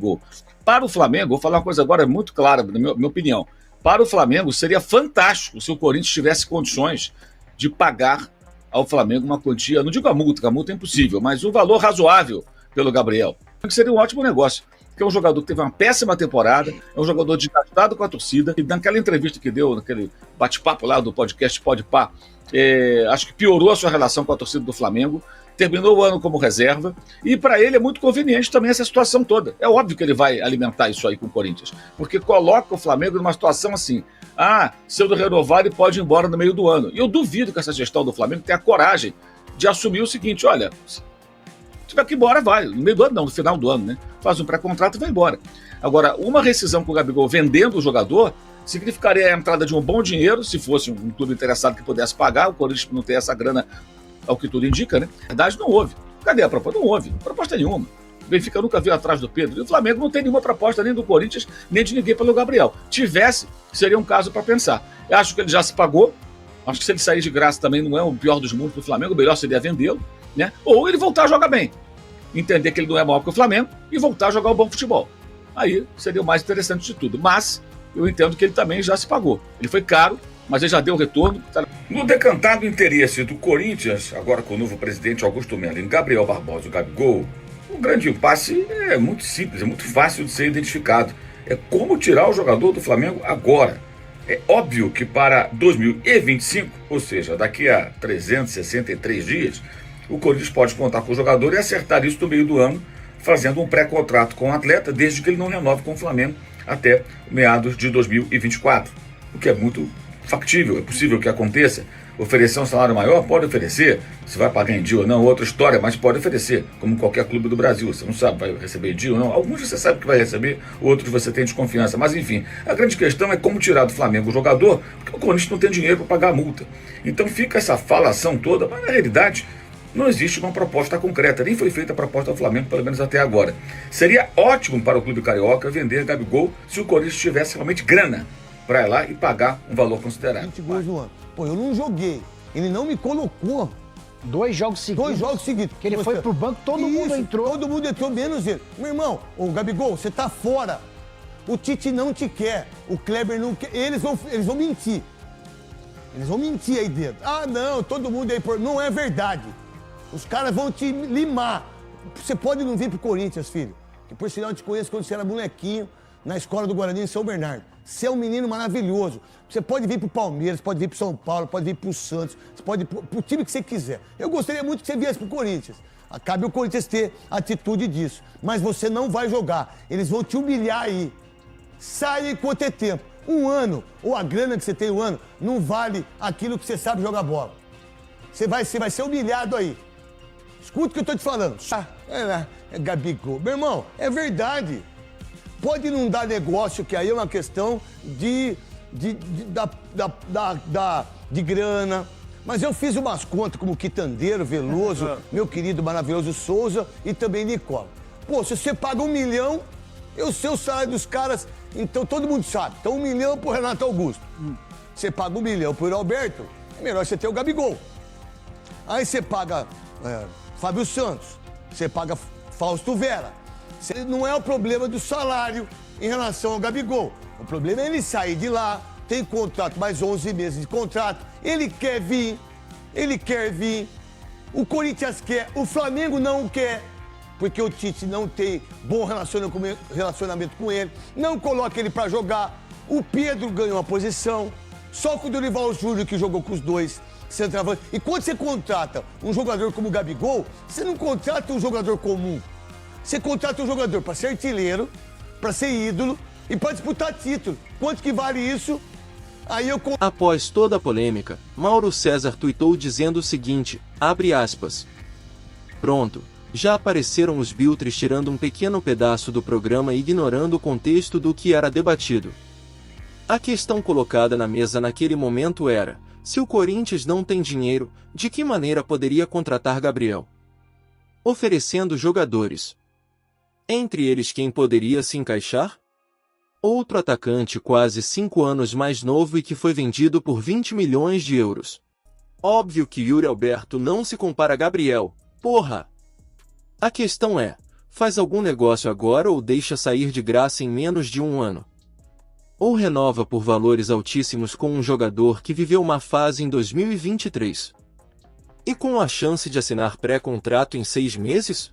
Gol. Para o Flamengo, vou falar uma coisa agora muito clara, na minha opinião. Para o Flamengo, seria fantástico se o Corinthians tivesse condições de pagar ao Flamengo uma quantia, não digo a multa, que a multa é impossível, mas um valor razoável pelo Gabriel. Seria um ótimo negócio, porque é um jogador que teve uma péssima temporada, é um jogador desgastado com a torcida, e naquela entrevista que deu, naquele bate-papo lá do podcast Podpah, acho que piorou a sua relação com a torcida do Flamengo, terminou o ano como reserva, e para ele é muito conveniente também essa situação toda. É óbvio que ele vai alimentar isso aí com o Corinthians, porque coloca o Flamengo numa situação assim, se eu não renovar ele pode ir embora no meio do ano. E eu duvido que essa gestão do Flamengo tenha coragem de assumir o seguinte, olha, se tiver que ir embora, vai, no meio do ano não, no final do ano, né? Faz um pré-contrato e vai embora. Agora, uma rescisão com o Gabigol vendendo o jogador significaria a entrada de um bom dinheiro, se fosse um clube interessado que pudesse pagar, o Corinthians não tem essa grana, ao que tudo indica, né? Na verdade, não houve. Cadê a proposta? Não houve. Proposta nenhuma. O Benfica nunca viu atrás do Pedro. E o Flamengo não tem nenhuma proposta nem do Corinthians, nem de ninguém pelo Gabriel. Tivesse, seria um caso para pensar. Eu acho que ele já se pagou. Acho que se ele sair de graça também não é o pior dos mundos para o Flamengo. O melhor seria vendê-lo, né? Ou ele voltar a jogar bem. Entender que ele não é maior que o Flamengo e voltar a jogar um bom futebol. Aí seria o mais interessante de tudo. Mas eu entendo que ele também já se pagou. Ele foi caro, mas ele já deu retorno. No decantado interesse do Corinthians, agora com o novo presidente Augusto Melo e Gabriel Barbosa, o Gabigol, o grande impasse é muito simples, é muito fácil de ser identificado. É como tirar o jogador do Flamengo agora. É óbvio que para 2025, ou seja, daqui a 363 dias, o Corinthians pode contar com o jogador e acertar isso no meio do ano, fazendo um pré-contrato com o atleta, desde que ele não renove com o Flamengo até meados de 2024. O que é muito factível, é possível que aconteça. Oferecer um salário maior? Pode oferecer. Se vai pagar em dia ou não, outra história, mas pode oferecer, como qualquer clube do Brasil. Você não sabe, vai receber em dia ou não. Alguns você sabe que vai receber, outros você tem desconfiança. Mas enfim, a grande questão é como tirar do Flamengo o jogador, porque o Corinthians não tem dinheiro para pagar a multa. Então fica essa falação toda, mas na realidade não existe uma proposta concreta, nem foi feita a proposta ao Flamengo, pelo menos até agora. Seria ótimo para o clube carioca vender Gabigol se o Corinthians tivesse realmente grana para ir lá e pagar um valor considerável. 20 gols no ano. Pô, eu não joguei. Ele não me colocou. 2 jogos seguidos. 2 jogos seguidos. Que ele foi pro banco, todo mundo entrou. Todo mundo entrou, menos ele. Meu irmão, o Gabigol, você tá fora. O Tite não te quer. O Kleber não quer. Eles vão mentir. Eles vão mentir aí dentro. Não, todo mundo aí. Não é verdade. Os caras vão te limar. Você pode não vir pro Corinthians, filho. Que por sinal eu te conheço quando você era molequinho na escola do Guarani em São Bernardo. Você é um menino maravilhoso. Você pode vir pro Palmeiras, pode vir pro São Paulo, pode vir pro Santos, você pode ir pro time que você quiser. Eu gostaria muito que você viesse pro Corinthians. Cabe o Corinthians ter atitude disso. Mas você não vai jogar. Eles vão te humilhar aí. Sai enquanto é tempo. Um ano, ou a grana que você tem um ano, não vale aquilo que você sabe jogar bola. Você vai ser humilhado aí. Escuta o que eu tô te falando. É Gabigol. Meu irmão, é verdade. Pode não dar negócio, que aí é uma questão de grana. Mas eu fiz umas contas como Quitandeiro, Veloso, meu querido maravilhoso Souza e também Nicola. Pô, se você paga 1 milhão, eu sei o salário dos caras, então todo mundo sabe. Então 1 milhão pro Renato Augusto. Você paga 1 milhão pro Alberto, é melhor você ter o Gabigol. Aí você paga Fábio Santos, você paga Fausto Vera. Não é o problema do salário em relação ao Gabigol. O problema é ele sair de lá, tem contrato, mais 11 meses de contrato. Ele quer vir. O Corinthians quer, o Flamengo não quer, porque o Tite não tem bom relacionamento com ele. Não coloca ele pra jogar. O Pedro ganhou uma posição. Só com o Dorival Júnior que jogou com os dois centroavantes. E quando você contrata um jogador como o Gabigol, você não contrata um jogador comum. Você contrata um jogador para ser artilheiro, para ser ídolo e para disputar título. Quanto que vale isso? Após toda a polêmica, Mauro César tuitou dizendo o seguinte, abre aspas. Pronto, já apareceram os biltres tirando um pequeno pedaço do programa e ignorando o contexto do que era debatido. A questão colocada na mesa naquele momento era, se o Corinthians não tem dinheiro, de que maneira poderia contratar Gabriel? Oferecendo jogadores. Entre eles quem poderia se encaixar? Outro atacante quase 5 anos mais novo e que foi vendido por 20 milhões de euros. Óbvio que Yuri Alberto não se compara a Gabriel, porra! A questão é, Faz algum negócio agora ou deixa sair de graça em menos de um ano. Ou renova por valores altíssimos com um jogador que viveu uma fase em 2023. E com a chance de assinar pré-contrato em 6 meses?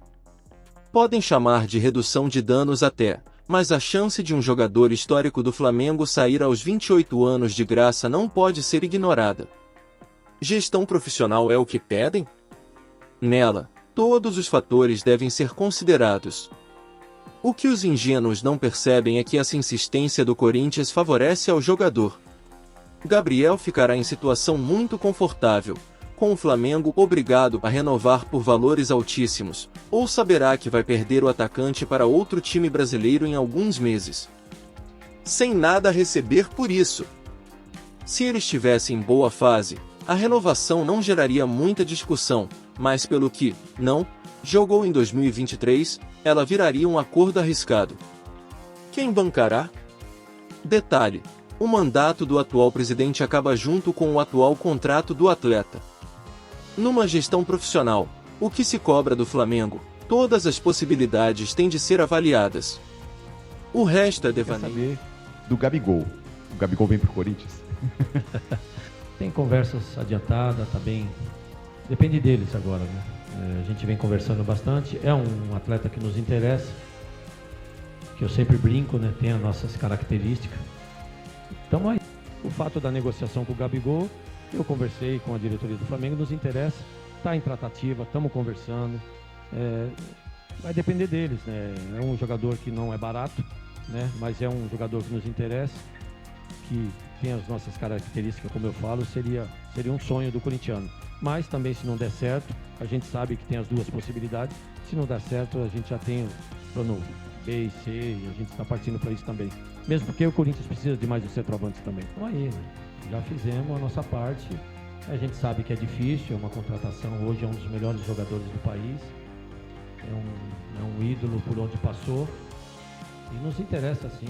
Podem chamar de redução de danos até, mas a chance de um jogador histórico do Flamengo sair aos 28 anos de graça não pode ser ignorada. Gestão profissional é o que pedem? Nela, todos os fatores devem ser considerados. O que os ingênuos não percebem é que essa insistência do Corinthians favorece ao jogador. Gabriel ficará em situação muito confortável, com o Flamengo obrigado a renovar por valores altíssimos, ou saberá que vai perder o atacante para outro time brasileiro em alguns meses, sem nada a receber por isso. Se ele estivesse em boa fase, a renovação não geraria muita discussão, mas pelo que não jogou em 2023, ela viraria um acordo arriscado. Quem bancará? Detalhe: o mandato do atual presidente acaba junto com o atual contrato do atleta. Numa gestão profissional, o que se cobra do Flamengo, todas as possibilidades têm de ser avaliadas. O resto é devaneio. Saber do Gabigol. O Gabigol vem pro Corinthians? Tem conversas adiantadas, tá bem. Depende deles agora, né? A gente vem conversando bastante. É um atleta que nos interessa, que eu sempre brinco, né? Tem as nossas características. Então aí, o fato da negociação com o Gabigol, eu conversei com a diretoria do Flamengo, nos interessa, está em tratativa, estamos conversando, vai depender deles, né? É um jogador que não é barato, né? Mas é um jogador que nos interessa, que tem as nossas características, como eu falo, seria um sonho do corintiano. Mas também, se não der certo, a gente sabe que tem as duas possibilidades. Se não der certo, a gente já tem o plano B e C, e a gente está partindo para isso também. Mesmo porque o Corinthians precisa de mais um centroavante também. Então aí, né? Já fizemos a nossa parte. A gente sabe que é difícil, é uma contratação. Hoje é um dos melhores jogadores do país. É um ídolo por onde passou. E nos interessa, sim.